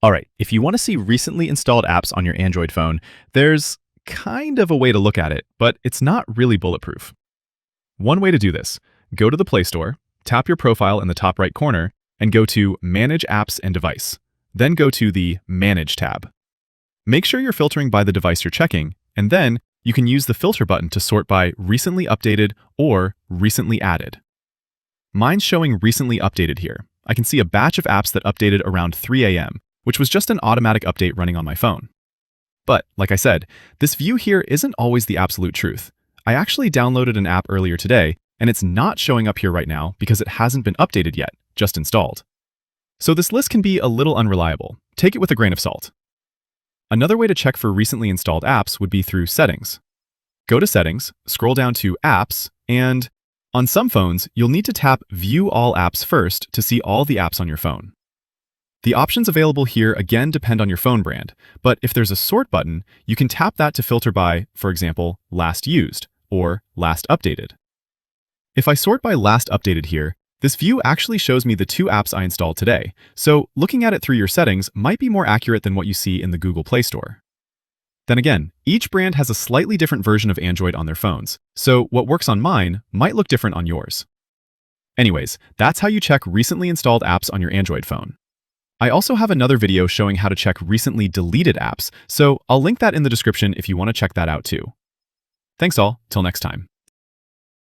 All right, if you want to see recently installed apps on your Android phone, there's kind of a way to look at it, but it's not really bulletproof. One way to do this: go to the Play Store, tap your profile in the top right corner, and go to Manage Apps and Device. Then go to the Manage tab. Make sure you're filtering by the device you're checking, and then you can use the filter button to sort by recently updated or recently added. Mine's showing recently updated here. I can see a batch of apps that updated around 3 a.m., which was just an automatic update running on my phone. But, like I said, this view here isn't always the absolute truth. I actually downloaded an app earlier today, and it's not showing up here right now because it hasn't been updated yet, just installed. So this list can be a little unreliable. Take it with a grain of salt. Another way to check for recently installed apps would be through Settings. Go to Settings, scroll down to Apps, and on some phones, you'll need to tap View All Apps first to see all the apps on your phone. The options available here again depend on your phone brand, but if there's a sort button, you can tap that to filter by, for example, last used or last updated. If I sort by last updated here, this view actually shows me the 2 apps I installed today, so looking at it through your settings might be more accurate than what you see in the Google Play Store. Then again, each brand has a slightly different version of Android on their phones, so what works on mine might look different on yours. Anyways, that's how you check recently installed apps on your Android phone. I also have another video showing how to check recently deleted apps, so I'll link that in the description if you want to check that out too. Thanks all, till next time.